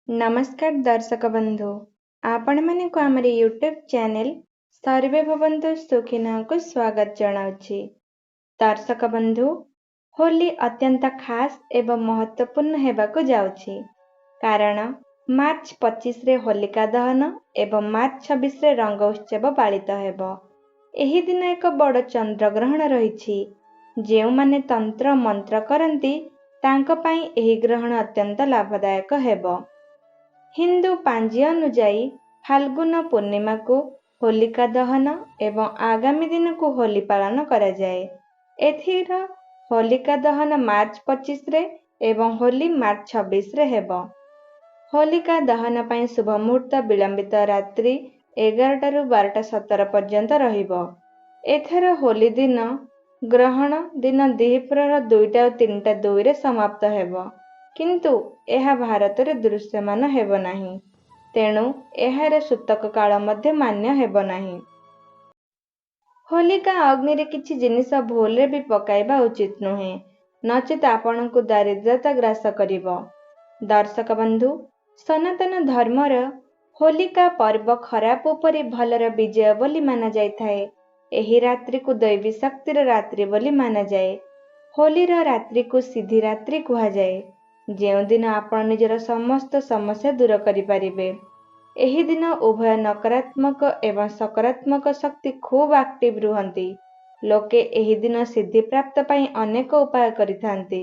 नमस्कार दर्शक बंधु आपण माने को हमर यूट्यूब चैनल सर्वे भवन्तु सुखिनः को स्वागत जनाउछि। दर्शक बंधु होली अत्यंत खास एवं महत्वपूर्ण हेबाको जाउछि कारण मार्च 25 रे होलिका दहन एवं मार्च 26 रे रंग उत्सव पालित हेबो। एही दिन एक बड़ चंद्रग्रहण रहिछि। जेउ माने तंत्र मंत्र करंती तांको पई एही ग्रहण अत्यंत लाभदायक हेबो। हिंदू पांजी अनुजाई फाल्गुन पूर्णिमा को होलिका दहन एवं आगामी दिन को होली पालन करा जाए। एथिर होलिका दहन मार्च 25 रे एवं होली मार्च 26 रे हेबो। होलिका दहन पई शुभ मुहूर्त विलंबित रात्रि 11 रु 12:17 पर्यंत रहिबो। एथर होली दिन ग्रहण दिन दिहिप्रहर 2टा और 3:02 रे समाप्त हेबो। किंतु यह भारत रे दृश्यमान हेबो नाही, तेणु एहार सूतक काल मध्य मान्य हेबो नाही। होलिका अग्नि रे किछि जिनिस भूल रे भी पकाइबा उचित नुहे, नचेत आपनकु दारिद्रता ग्रास करिवो। दर्शक बंधु सनातन धर्मर होलिका पर्व खराब उपरि भलर विजय बोली माना जाइथाए। एही रात्रि को दैवी शक्तिर रात्रि बोली माना जाए। होलीर रात्रि को सिद्धि रात्रि कुहा जाए, जेउ दिन आपण निजर समस्त समस्या दूर करि परिबे। एही दिन उभय नकारात्मक एवं सकारात्मक शक्ति खूब एक्टिव रुहंती। लोके एही दिन सिद्धि प्राप्त पई अनेक उपाय करिथांती।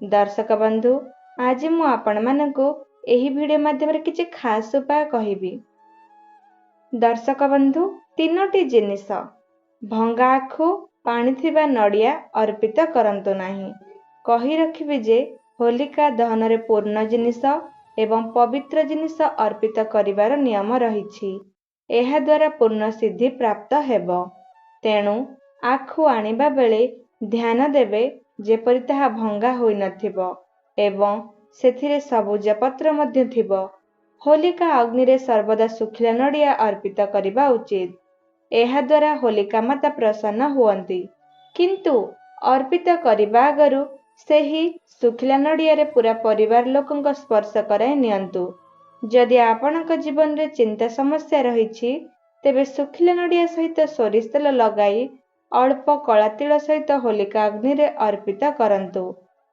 दर्शक बंधु आज मु आपण मानकु एही वीडियो माध्यम रे किछि खास उपाय कहिबी। दर्शक बंधु तीनोटी जिनिस भंगा आखु पानी थिबा नडिया अर्पित करंतु नाही। कहि रखिबे जे होलिका दहन रे पूर्ण जिनिस एवं पवित्र जिनिस अर्पित करिवार नियम रहिछि। एहा द्वारा पूर्ण सिद्धि प्राप्त हेबो। तेणु आखु आनिबा बेले ध्यान देबे जेपरि ताहा भंगा होई नथिबो एवं सेथिरे सबुज पत्र मध्य थिबो। होलिका अग्नि रे सर्वदा सुखिला नडिया अर्पित करिबा उचित। एहा द्वारा होलिका माता प्रसन्न हुअंती। किंतु अर्पित करिबा आगरु सेही सुखिला नडिया रे पूरा परिवार लोकंक स्पर्श कराई नियंतु। जदि आपनक जीवन रे चिंता समस्या रहिछि तेबे सुखिला नडिया सहित सोरिष तेल लगाई अल्प कला तिल सहित होलिका अग्नि रे अर्पित करंतु।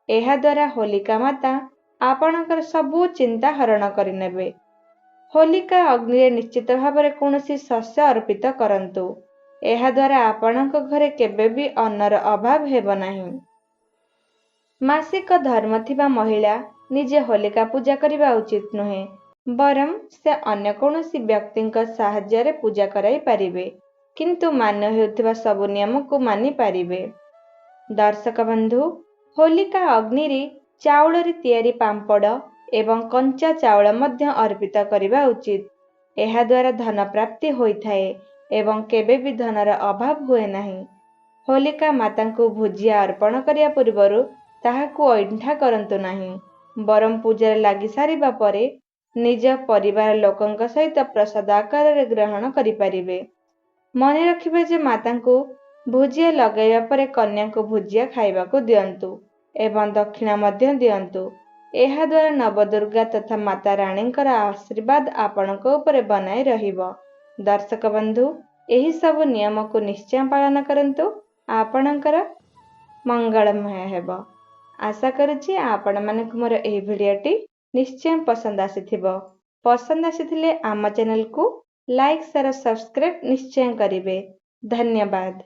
एहा द्वारा होलिका माता आपनकर सबु चिंता हरण करिनेबे। होलिका अग्नि रे निश्चित भाबरे कोनोसी शस्य अर्पित करंतु। एहा द्वारा आपनक घरे केबे भी अन्नर अभाव हेबो नाही। मासिक धर्म थिबा महिला निजे होलिका पूजा करिबा उचित नुहे, बरम से अन्य कोनोसी व्यक्तिंक साहाय्य रे पूजा कराई पारिबे, किंतु मान्य हेउथिबा सब नियम को मानि पारिबे। दर्शक बंधु होलिका अग्नि रे चाउल रे तयारी पांपड़ एवं कंचा चाउल मध्य अर्पित करिबा उचित। एहा द्वारा धन प्राप्ति होइथाए एवं केबे भी धनर अभाव हुए नाही। होलिका मातांकु भुजिया अर्पण करिया पूर्वरु ताहाकु ऐंठा करंतु नाही, बरम पूजा लागि सारिबा परे निज परिवार लोकंक सहित प्रसाद आकार रे ग्रहण करि परिबे। मने रखिबे जे मातांकु भुजिया लगाइबा परे कन्याको भुजिया खाइबाकु दियंतु एवं दक्षिणा मध्य दियंतु। एहा द्वारा नवदुर्गा तथा माता रानींकर आशीर्वाद आपनक उपरे बनाई रहिबो। दर्शक बंधु एही सब नियम को निश्चय पालन करंतु, आपनकर मंगलमय हेबो। आशा करुछि आपण मानक मोर एही भिडियोटी निश्चय पसंद आसीथिबो। पसंद आसीथिले आम चैनल को लाइक शेयर सब्सक्राइब निश्चय करिवे। धन्यवाद।